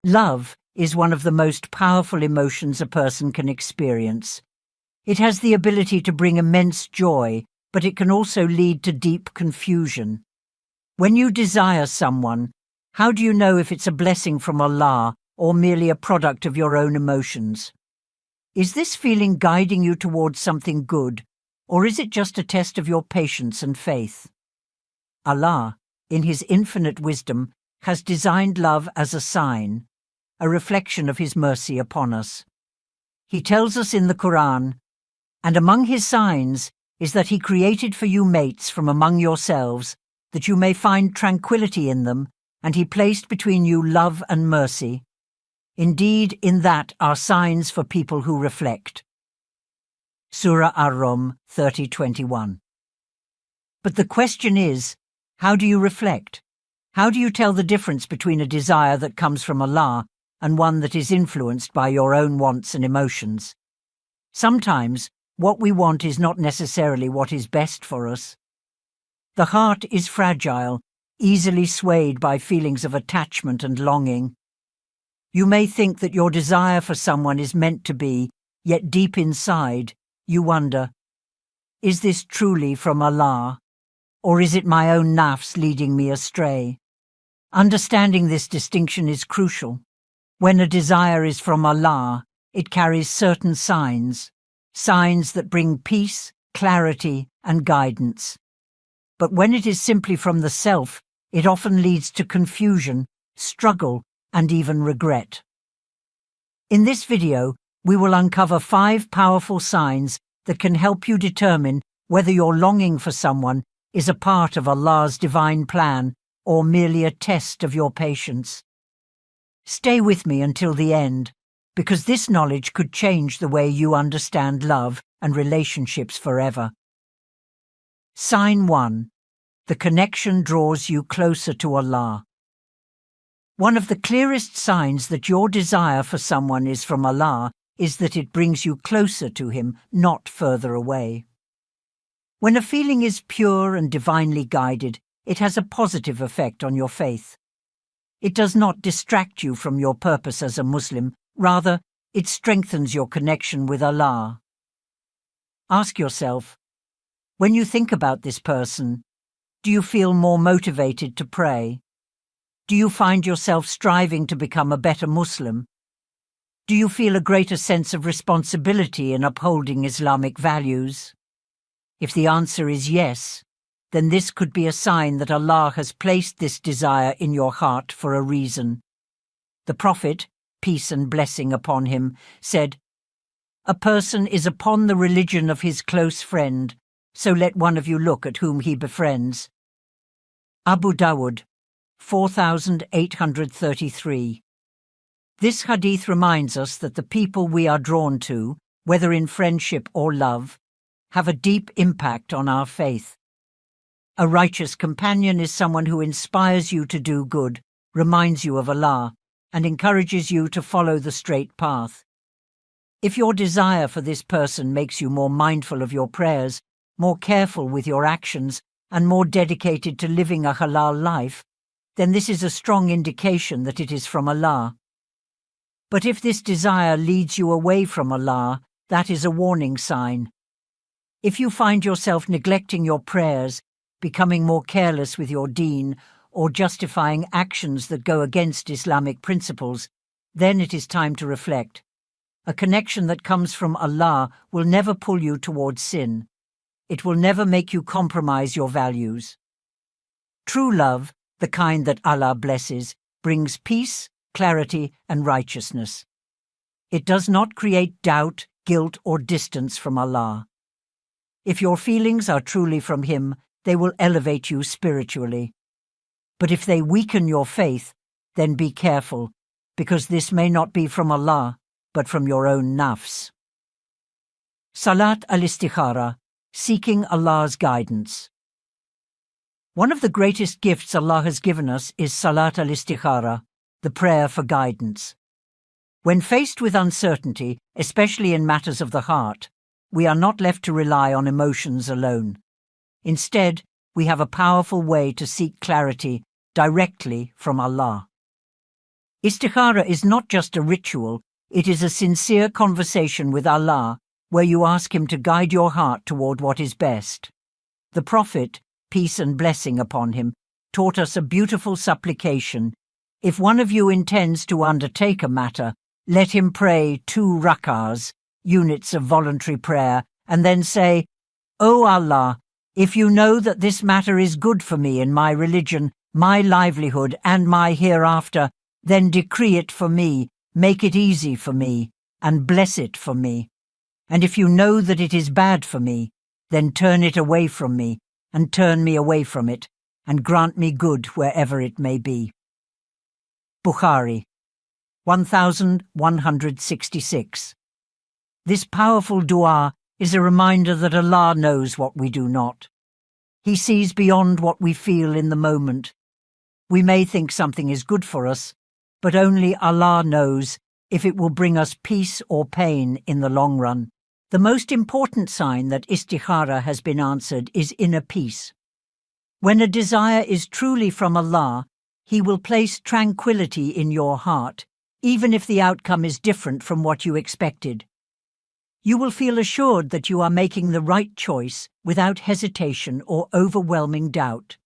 Love is one of the most powerful emotions a person can experience. It has the ability to bring immense joy, but it can also lead to deep confusion. When you desire someone, how do you know if it's a blessing from Allah or merely a product of your own emotions? Is this feeling guiding you towards something good, or is it just a test of your patience and faith? Allah, in His infinite wisdom, has designed love as a sign, a reflection of His mercy upon us. He tells us in the Qur'an, "And among His signs is that He created for you mates from among yourselves, that you may find tranquility in them, and He placed between you love and mercy. Indeed, in that are signs for people who reflect." Surah Ar-Rum 30:21. But the question is, how do you reflect? How do you tell the difference between a desire that comes from Allah and one that is influenced by your own wants and emotions? Sometimes, what we want is not necessarily what is best for us. The heart is fragile, easily swayed by feelings of attachment and longing. You may think that your desire for someone is meant to be, yet deep inside, you wonder, is this truly from Allah, or is it my own nafs leading me astray? Understanding this distinction is crucial. When a desire is from Allah, it carries certain signs that bring peace, clarity, and guidance. But when it is simply from the self, it often leads to confusion, struggle, and even regret. In this video, we will uncover 5 powerful signs that can help you determine whether your longing for someone is a part of Allah's divine plan or merely a test of your patience. Stay with me until the end, because this knowledge could change the way you understand love and relationships forever. Sign 1. The connection draws you closer to Allah. One of the clearest signs that your desire for someone is from Allah is that it brings you closer to Him, not further away. When a feeling is pure and divinely guided, it has a positive effect on your faith. It does not distract you from your purpose as a Muslim, rather, it strengthens your connection with Allah. Ask yourself, when you think about this person, do you feel more motivated to pray? Do you find yourself striving to become a better Muslim? Do you feel a greater sense of responsibility in upholding Islamic values? If the answer is yes, then this could be a sign that Allah has placed this desire in your heart for a reason. The Prophet, peace and blessing upon him, said, "A person is upon the religion of his close friend, so let one of you look at whom he befriends." Abu Dawud, 4833. This hadith reminds us that the people we are drawn to, whether in friendship or love, have a deep impact on our faith. A righteous companion is someone who inspires you to do good, reminds you of Allah, and encourages you to follow the straight path. If your desire for this person makes you more mindful of your prayers, more careful with your actions, and more dedicated to living a halal life, then this is a strong indication that it is from Allah. But if this desire leads you away from Allah, that is a warning sign. If you find yourself neglecting your prayers, becoming more careless with your deen, or justifying actions that go against Islamic principles, then it is time to reflect. A connection that comes from Allah will never pull you towards sin. It will never make you compromise your values. True love, the kind that Allah blesses, brings peace, clarity, and righteousness. It does not create doubt, guilt, or distance from Allah. If your feelings are truly from Him, they will elevate you spiritually. But if they weaken your faith, then be careful, because this may not be from Allah, but from your own nafs. Salat al-Istikhara, seeking Allah's guidance. One of the greatest gifts Allah has given us is Salat al-Istikhara, the prayer for guidance. When faced with uncertainty, especially in matters of the heart, we are not left to rely on emotions alone. Instead, we have a powerful way to seek clarity directly from Allah. Istikhara is not just a ritual, it is a sincere conversation with Allah, where you ask Him to guide your heart toward what is best. The Prophet, peace and blessing upon him, taught us a beautiful supplication. If one of you intends to undertake a matter, let him pray 2 rak'ahs, units of voluntary prayer, and then say, O Allah, if you know that this matter is good for me in my religion, my livelihood, and my hereafter, then decree it for me, make it easy for me, and bless it for me. And if you know that it is bad for me, then turn it away from me, and turn me away from it, and grant me good wherever it may be. Bukhari, 1166. This powerful dua is a reminder that Allah knows what we do not. He sees beyond what we feel in the moment. We may think something is good for us, but only Allah knows if it will bring us peace or pain in the long run. The most important sign that istikhara has been answered is inner peace. When a desire is truly from Allah, He will place tranquility in your heart, even if the outcome is different from what you expected. You will feel assured that you are making the right choice without hesitation or overwhelming doubt.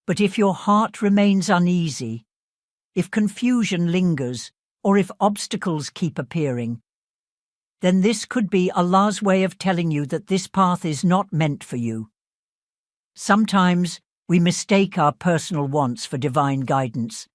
But if your heart remains uneasy, if confusion lingers, or if obstacles keep appearing, then this could be Allah's way of telling you that this path is not meant for you. Sometimes we mistake our personal wants for divine guidance,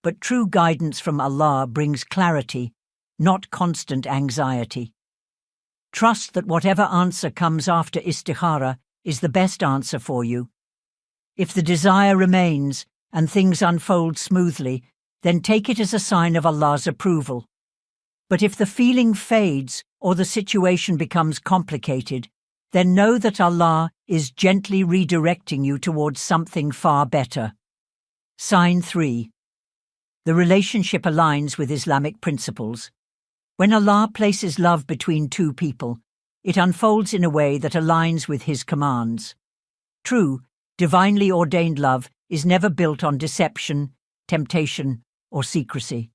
but true guidance from Allah brings clarity, not constant anxiety. Trust that whatever answer comes after istikhara is the best answer for you. If the desire remains and things unfold smoothly, then take it as a sign of Allah's approval. But if the feeling fades or the situation becomes complicated, then know that Allah is gently redirecting you towards something far better. Sign 3. The relationship aligns with Islamic principles. When Allah places love between 2 people, it unfolds in a way that aligns with His commands. True, divinely ordained love is never built on deception, temptation, or secrecy.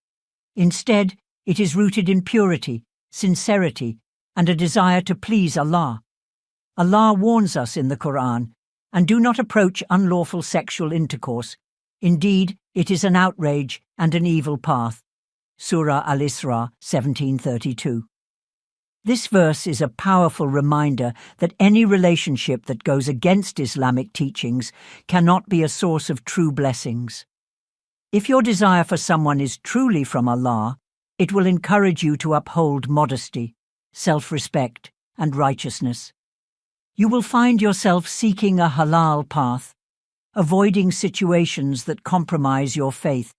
Instead, it is rooted in purity, sincerity, and a desire to please Allah. Allah warns us in the Qur'an, and do not approach unlawful sexual intercourse. Indeed, it is an outrage and an evil path. Surah Al-Isra 1732. This verse is a powerful reminder that any relationship that goes against Islamic teachings cannot be a source of true blessings. If your desire for someone is truly from Allah, it will encourage you to uphold modesty, self-respect, and righteousness. You will find yourself seeking a halal path, avoiding situations that compromise your faith,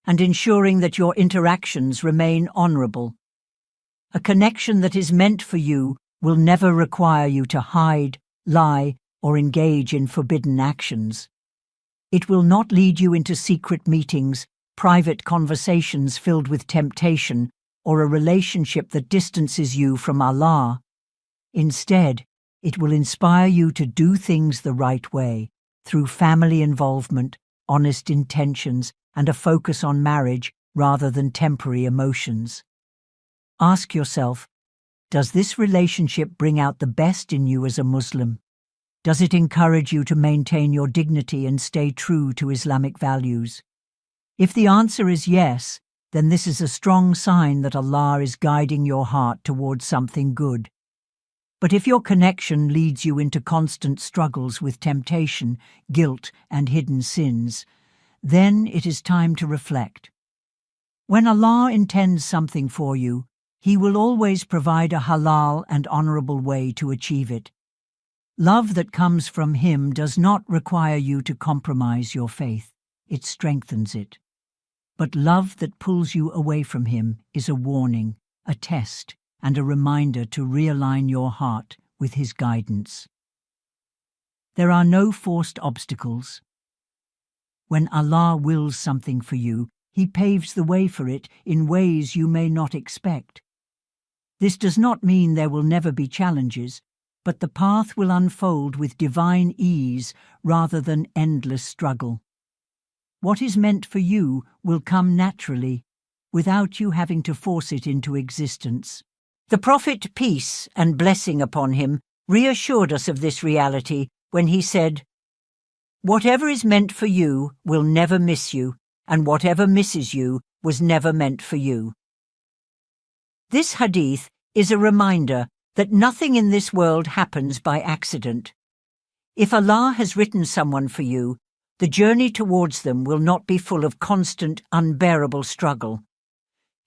and ensuring that your interactions remain honorable. A connection that is meant for you will never require you to hide, lie, or engage in forbidden actions. It will not lead you into secret meetings, private conversations filled with temptation, or a relationship that distances you from Allah. Instead, it will inspire you to do things the right way, through family involvement, honest intentions, and a focus on marriage rather than temporary emotions. Ask yourself, does this relationship bring out the best in you as a Muslim? Does it encourage you to maintain your dignity and stay true to Islamic values? If the answer is yes, then this is a strong sign that Allah is guiding your heart towards something good. But if your connection leads you into constant struggles with temptation, guilt, and hidden sins, then it is time to reflect. When Allah intends something for you, He will always provide a halal and honorable way to achieve it. Love that comes from Him does not require you to compromise your faith. It strengthens it. But love that pulls you away from Him is a warning, a test, and a reminder to realign your heart with His guidance. There are no forced obstacles. When Allah wills something for you, He paves the way for it in ways you may not expect. This does not mean there will never be challenges, but the path will unfold with divine ease rather than endless struggle. What is meant for you will come naturally, without you having to force it into existence. The Prophet, peace and blessing upon him, reassured us of this reality when he said, "Whatever is meant for you will never miss you, and whatever misses you was never meant for you." This hadith is a reminder that nothing in this world happens by accident. If Allah has written someone for you, the journey towards them will not be full of constant, unbearable struggle.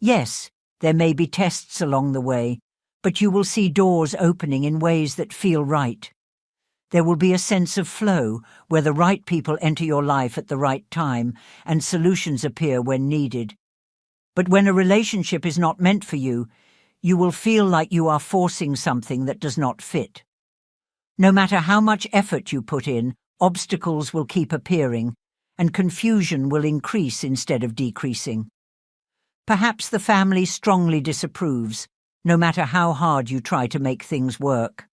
Yes, there may be tests along the way, but you will see doors opening in ways that feel right. There will be a sense of flow where the right people enter your life at the right time and solutions appear when needed. But when a relationship is not meant for you, you will feel like you are forcing something that does not fit. No matter how much effort you put in, obstacles will keep appearing, and confusion will increase instead of decreasing. Perhaps the family strongly disapproves, no matter how hard you try to make things work.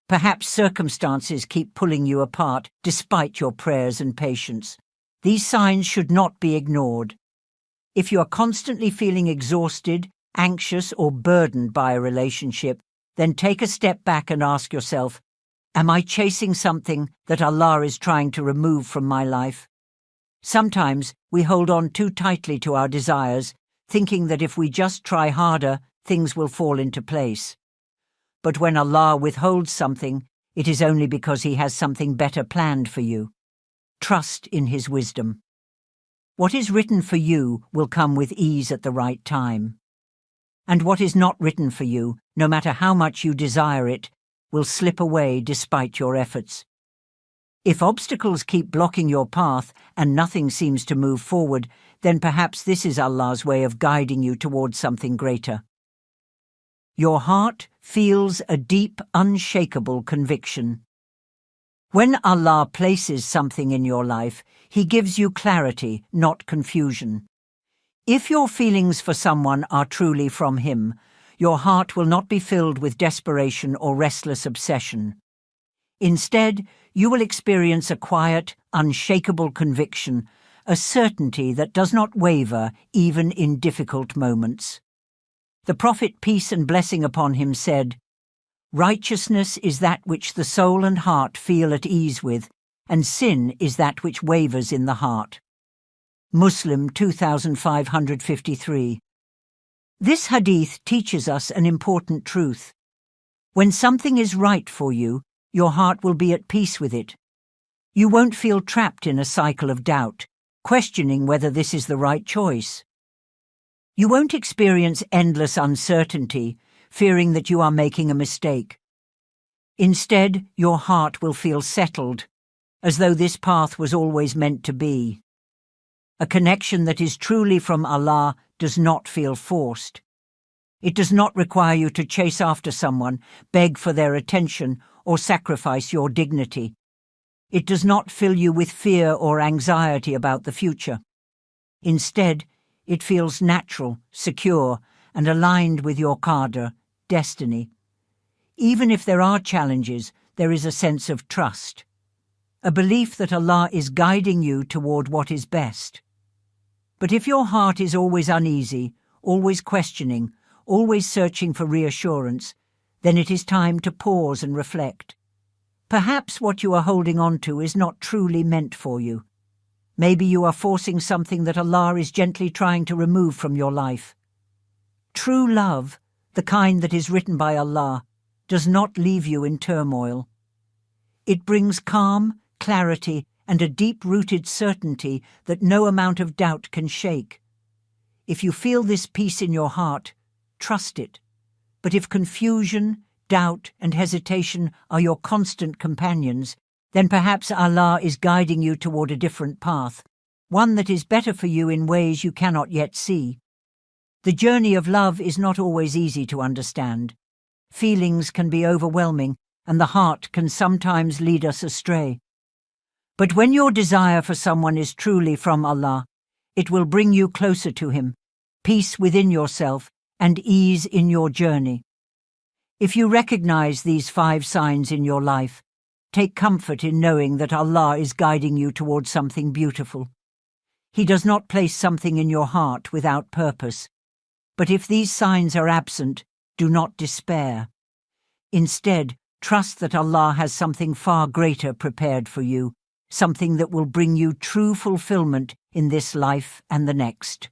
Perhaps circumstances keep pulling you apart despite your prayers and patience. These signs should not be ignored. If you are constantly feeling exhausted, anxious, or burdened by a relationship, then take a step back and ask yourself, am I chasing something that Allah is trying to remove from my life? Sometimes we hold on too tightly to our desires, thinking that if we just try harder, things will fall into place. But when Allah withholds something, it is only because He has something better planned for you. Trust in His wisdom. What is written for you will come with ease at the right time. And what is not written for you, no matter how much you desire it, will slip away despite your efforts. If obstacles keep blocking your path and nothing seems to move forward, then perhaps this is Allah's way of guiding you towards something greater. Your heart feels a deep, unshakable conviction. When Allah places something in your life, He gives you clarity, not confusion. If your feelings for someone are truly from Him, your heart will not be filled with desperation or restless obsession. Instead, you will experience a quiet, unshakable conviction, a certainty that does not waver even in difficult moments. The Prophet, peace and blessing upon him, said, "Righteousness is that which the soul and heart feel at ease with, and sin is that which wavers in the heart." Muslim 2553. This hadith teaches us an important truth. When something is right for you, your heart will be at peace with it. You won't feel trapped in a cycle of doubt, questioning whether this is the right choice. You won't experience endless uncertainty, fearing that you are making a mistake. Instead, your heart will feel settled, as though this path was always meant to be. A connection that is truly from Allah does not feel forced. It does not require you to chase after someone, beg for their attention, or sacrifice your dignity. It does not fill you with fear or anxiety about the future. Instead, it feels natural, secure, and aligned with your qadr, destiny. Even if there are challenges, there is a sense of trust, a belief that Allah is guiding you toward what is best. But if your heart is always uneasy, always questioning, always searching for reassurance, then it is time to pause and reflect. Perhaps what you are holding on to is not truly meant for you. Maybe you are forcing something that Allah is gently trying to remove from your life. True love, the kind that is written by Allah, does not leave you in turmoil. It brings calm, clarity, and a deep-rooted certainty that no amount of doubt can shake. If you feel this peace in your heart, trust it. But if confusion, doubt, and hesitation are your constant companions, then perhaps Allah is guiding you toward a different path, one that is better for you in ways you cannot yet see. The journey of love is not always easy to understand. Feelings can be overwhelming, and the heart can sometimes lead us astray. But when your desire for someone is truly from Allah, it will bring you closer to Him, peace within yourself, and ease in your journey. If you recognize these 5 signs in your life, take comfort in knowing that Allah is guiding you towards something beautiful. He does not place something in your heart without purpose. But if these signs are absent, do not despair. Instead, trust that Allah has something far greater prepared for you, something that will bring you true fulfillment in this life and the next.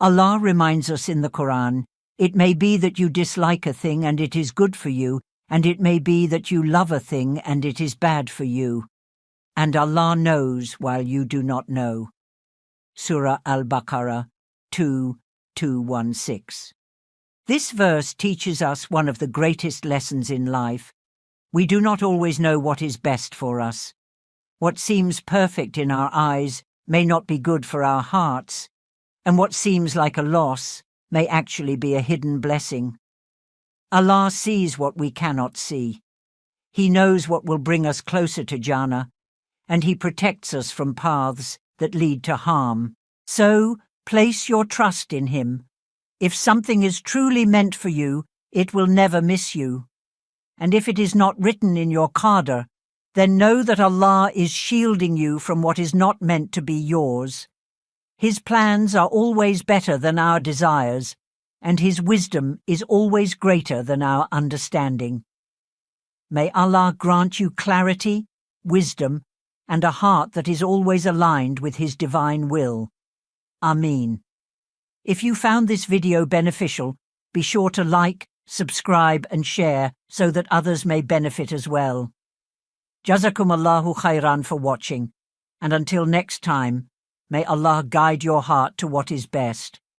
Allah reminds us in the Qur'an, "It may be that you dislike a thing and it is good for you, and it may be that you love a thing and it is bad for you. And Allah knows while you do not know." Surah Al-Baqarah 2:216. This verse teaches us one of the greatest lessons in life. We do not always know what is best for us. What seems perfect in our eyes may not be good for our hearts, and what seems like a loss may actually be a hidden blessing. Allah sees what we cannot see. He knows what will bring us closer to Jannah, and He protects us from paths that lead to harm. So, place your trust in Him. If something is truly meant for you, it will never miss you. And if it is not written in your qadr, then know that Allah is shielding you from what is not meant to be yours. His plans are always better than our desires, and His wisdom is always greater than our understanding. May Allah grant you clarity, wisdom, and a heart that is always aligned with His divine will. Ameen. If you found this video beneficial, be sure to like, subscribe and share so that others may benefit as well. Jazakumullahu khairan for watching, and until next time, may Allah guide your heart to what is best.